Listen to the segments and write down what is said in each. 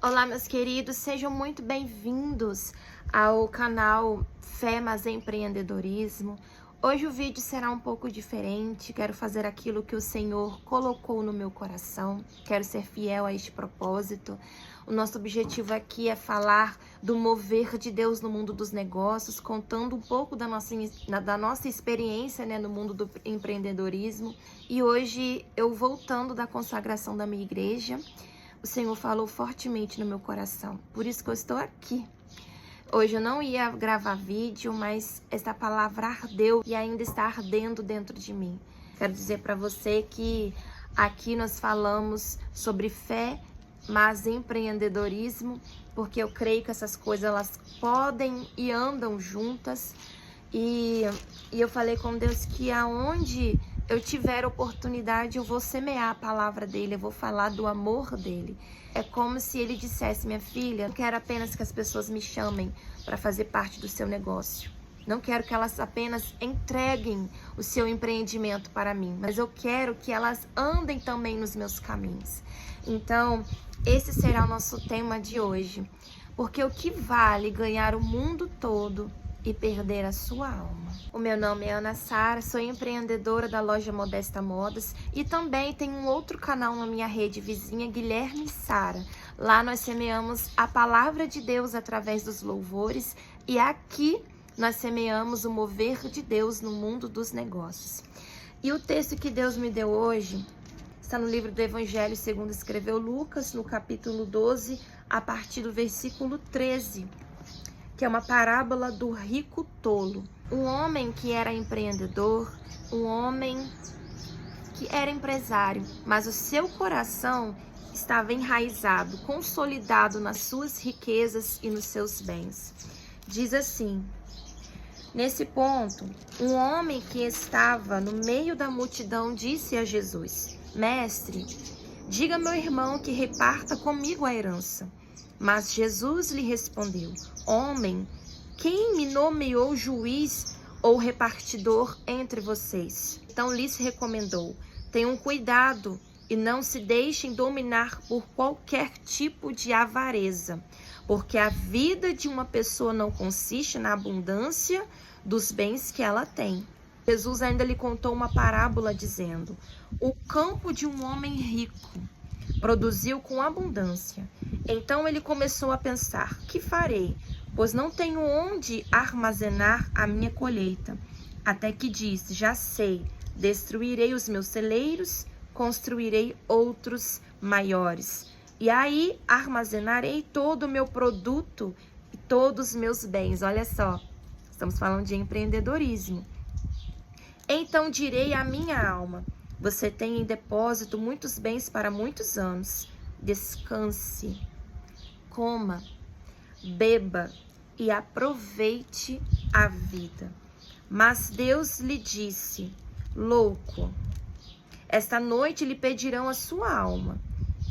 Olá, meus queridos, sejam muito bem-vindos ao canal Fé Mas Empreendedorismo. Hoje o vídeo será um pouco diferente, quero fazer aquilo que o Senhor colocou no meu coração, quero ser fiel a este propósito. O nosso objetivo aqui é falar do mover de Deus no mundo dos negócios, contando um pouco da nossa experiência, no mundo do empreendedorismo. E hoje, eu voltando da consagração da minha igreja, o Senhor falou fortemente no meu coração, por isso que eu estou aqui. Hoje eu não ia gravar vídeo, mas essa palavra ardeu e ainda está ardendo dentro de mim. Quero dizer para você que aqui nós falamos sobre fé, mas empreendedorismo, porque eu creio que essas coisas elas podem e andam juntas. E eu falei com Deus que aonde eu tiver oportunidade, eu vou semear a palavra dele, eu vou falar do amor dele. É como se ele dissesse: minha filha, não quero apenas que as pessoas me chamem para fazer parte do seu negócio. Não quero que elas apenas entreguem o seu empreendimento para mim, mas eu quero que elas andem também nos meus caminhos. Então, esse será o nosso tema de hoje. Porque o que vale ganhar o mundo todo e perder a sua alma? O meu nome é Ana Sara, sou empreendedora da loja Modesta Modas e também tenho um outro canal na minha rede vizinha, Guilherme Sara. Lá nós semeamos a palavra de Deus através dos louvores e aqui nós semeamos o mover de Deus no mundo dos negócios. E o texto que Deus me deu hoje está no livro do Evangelho segundo escreveu Lucas, no capítulo 12, a partir do versículo 13. Que é uma parábola do rico tolo. Um homem que era empreendedor, um homem que era empresário, mas o seu coração estava enraizado, consolidado nas suas riquezas e nos seus bens. Diz assim: nesse ponto, um homem que estava no meio da multidão disse a Jesus: Mestre, diga a meu irmão que reparta comigo a herança. Mas Jesus lhe respondeu: Homem, quem me nomeou juiz ou repartidor entre vocês? Então lhes recomendou: tenham cuidado e não se deixem dominar por qualquer tipo de avareza, porque a vida de uma pessoa não consiste na abundância dos bens que ela tem. Jesus ainda lhe contou uma parábola dizendo: o campo de um homem rico produziu com abundância. Então ele começou a pensar: que farei? Pois não tenho onde armazenar a minha colheita. Até que disse: já sei, destruirei os meus celeiros, construirei outros maiores. E aí armazenarei todo o meu produto e todos os meus bens. Olha só, estamos falando de empreendedorismo. Então direi à minha alma: você tem em depósito muitos bens para muitos anos. Descanse, coma, beba e aproveite a vida. Mas Deus lhe disse: louco, esta noite lhe pedirão a sua alma.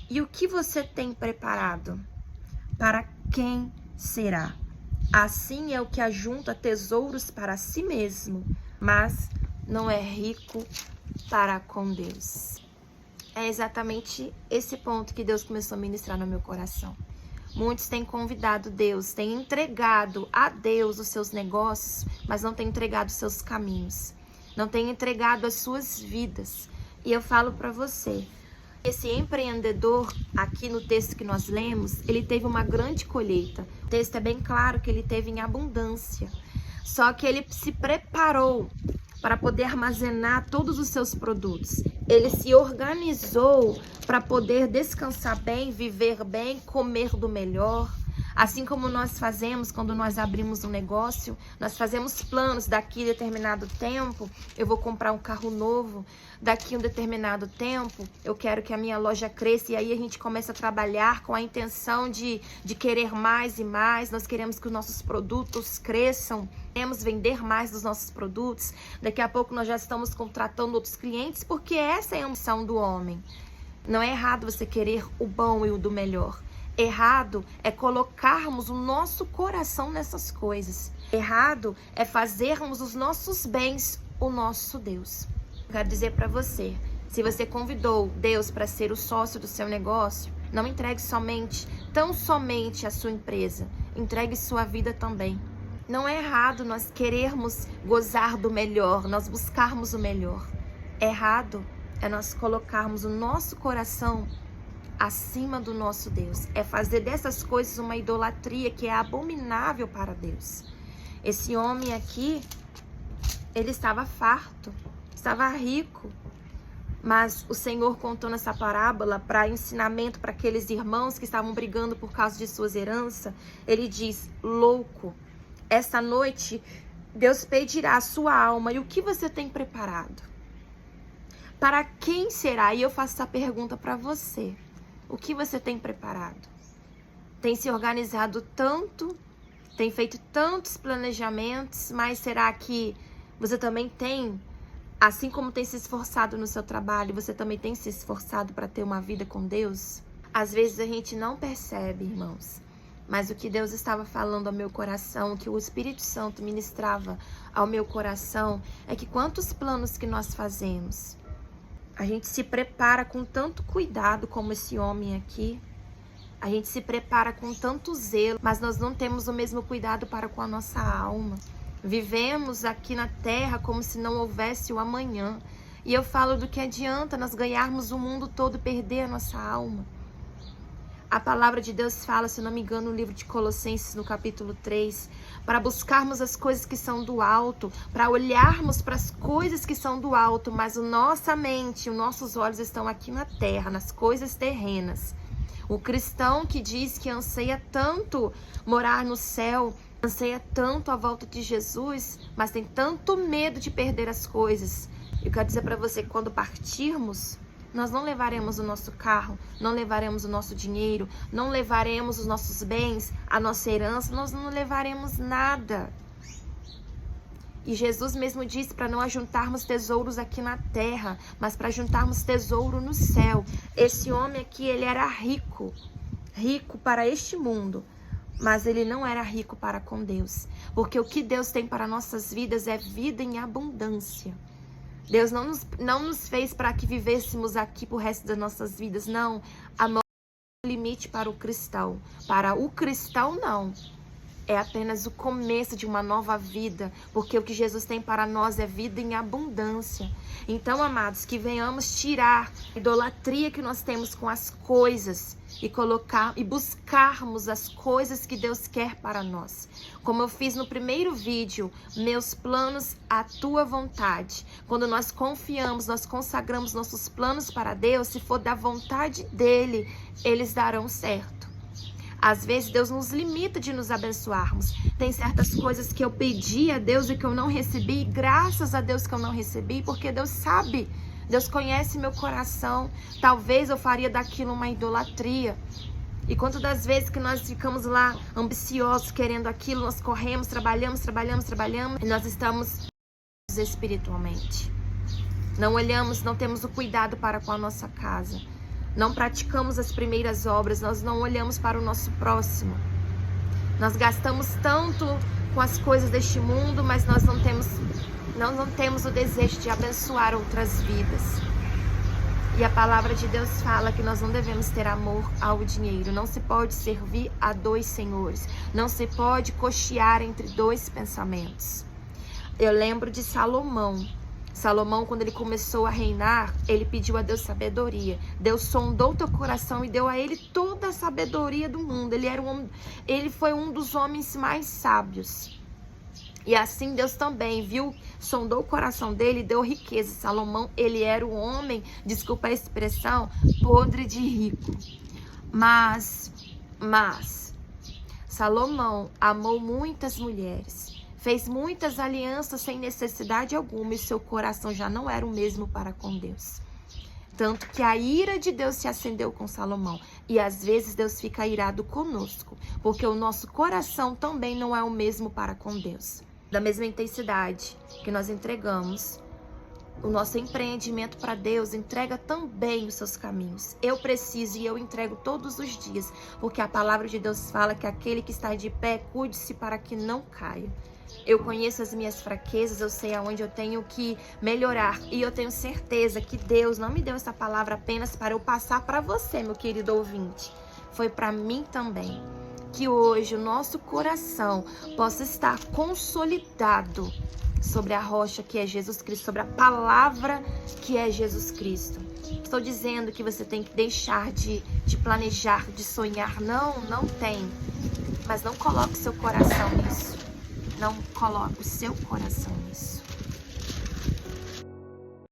E o que você tem preparado? Para quem será? Assim é o que ajunta tesouros para si mesmo, mas não é rico para com Deus. É exatamente esse ponto que Deus começou a ministrar no meu coração. Muitos têm convidado Deus, têm entregado a Deus os seus negócios, mas não têm entregado os seus caminhos, não têm entregado as suas vidas. E eu falo para você, esse empreendedor, aqui no texto que nós lemos, ele teve uma grande colheita. O texto é bem claro que ele teve em abundância. Só que ele se preparou para poder armazenar todos os seus produtos. Ele se organizou para poder descansar bem, viver bem, comer do melhor. Assim como nós fazemos quando nós abrimos um negócio, nós fazemos planos: daqui a determinado tempo eu vou comprar um carro novo, daqui a um determinado tempo eu quero que a minha loja cresça, e aí a gente começa a trabalhar com a intenção de querer mais e mais. Nós queremos que os nossos produtos cresçam, queremos vender mais dos nossos produtos. Daqui a pouco nós já estamos contratando outros clientes, porque essa é a ambição do homem. Não é errado você querer o bom e o do melhor. Errado é colocarmos o nosso coração nessas coisas. Errado é fazermos os nossos bens o nosso Deus. Quero dizer para você, se você convidou Deus para ser o sócio do seu negócio, Não entregue tão somente a sua empresa. Entregue sua vida também. Não é errado nós querermos gozar do melhor, nós buscarmos o melhor. Errado é nós colocarmos o nosso coração acima do nosso Deus. É fazer dessas coisas uma idolatria que é abominável para Deus. Esse homem aqui, ele estava farto, estava rico. Mas o Senhor contou nessa parábola para ensinamento para aqueles irmãos que estavam brigando por causa de suas heranças. Ele diz: louco, esta noite Deus pedirá a sua alma. E o que você tem preparado? Para quem será? E eu faço essa pergunta para você. O que você tem preparado? Tem se organizado tanto? Tem feito tantos planejamentos? Mas será que você também tem... Assim como tem se esforçado no seu trabalho, você também tem se esforçado para ter uma vida com Deus? Às vezes a gente não percebe, irmãos. Mas o que Deus estava falando ao meu coração, o que o Espírito Santo ministrava ao meu coração, é que quantos planos que nós fazemos, a gente se prepara com tanto cuidado como esse homem aqui. A gente se prepara com tanto zelo, mas nós não temos o mesmo cuidado para com a nossa alma. Vivemos aqui na terra como se não houvesse o amanhã. E eu falo do que adianta nós ganharmos o mundo todo e perder a nossa alma. A palavra de Deus fala, se não me engano, no livro de Colossenses, no capítulo 3, para buscarmos as coisas que são do alto, para olharmos para as coisas que são do alto, mas a nossa mente, os nossos olhos estão aqui na terra, nas coisas terrenas. O cristão que diz que anseia tanto morar no céu, anseia tanto a volta de Jesus, mas tem tanto medo de perder as coisas. Eu quero dizer para você que quando partirmos, nós não levaremos o nosso carro, não levaremos o nosso dinheiro, não levaremos os nossos bens, a nossa herança, nós não levaremos nada. E Jesus mesmo disse para não ajuntarmos tesouros aqui na terra, mas para juntarmos tesouro no céu. Esse homem aqui, ele era rico, rico para este mundo. Mas ele não era rico para com Deus. Porque o que Deus tem para nossas vidas é vida em abundância. Deus não nos fez para que vivêssemos aqui pro resto das nossas vidas. Não. A morte é o limite para o cristão. Para o cristão, não. É apenas o começo de uma nova vida. Porque o que Jesus tem para nós é vida em abundância. Então, amados, que venhamos tirar a idolatria que nós temos com as coisas e buscarmos as coisas que Deus quer para nós. Como eu fiz no primeiro vídeo, meus planos, a tua vontade. Quando nós confiamos, nós consagramos nossos planos para Deus, se for da vontade dele, eles darão certo. Às vezes Deus nos limita de nos abençoarmos. Tem certas coisas que eu pedi a Deus e que eu não recebi, graças a Deus que eu não recebi, porque Deus sabe, Deus conhece meu coração. Talvez eu faria daquilo uma idolatria. E quantas das vezes que nós ficamos lá ambiciosos, querendo aquilo, nós corremos, trabalhamos, e nós estamos espiritualmente. Não olhamos, não temos o cuidado para com a nossa casa. Não praticamos as primeiras obras, nós não olhamos para o nosso próximo. Nós gastamos tanto com as coisas deste mundo, mas nós não temos o desejo de abençoar outras vidas. E a palavra de Deus fala que nós não devemos ter amor ao dinheiro. Não se pode servir a dois senhores. Não se pode cochear entre dois pensamentos. Eu lembro de Salomão. Salomão, quando ele começou a reinar, ele pediu a Deus sabedoria. Deus sondou teu coração e deu a ele toda a sabedoria do mundo. Ele foi um dos homens mais sábios. E assim Deus também sondou o coração dele e deu riqueza. Salomão, ele era um homem, desculpa a expressão, podre de rico. Mas Salomão amou muitas mulheres. Fez muitas alianças sem necessidade alguma e seu coração já não era o mesmo para com Deus. Tanto que a ira de Deus se acendeu com Salomão. E às vezes Deus fica irado conosco, porque o nosso coração também não é o mesmo para com Deus. Da mesma intensidade que nós entregamos o nosso empreendimento para Deus, entrega também os seus caminhos. Eu preciso e eu entrego todos os dias, porque a palavra de Deus fala que aquele que está de pé, cuide-se para que não caia. Eu conheço as minhas fraquezas, eu sei aonde eu tenho que melhorar. E eu tenho certeza que Deus não me deu essa palavra apenas para eu passar para você, meu querido ouvinte. Foi para mim também. Que hoje o nosso coração possa estar consolidado sobre a rocha que é Jesus Cristo, sobre a palavra que é Jesus Cristo. Estou dizendo que você tem que deixar de planejar, de sonhar. Não tem. Mas não coloque seu coração nisso. Não coloque o seu coração nisso.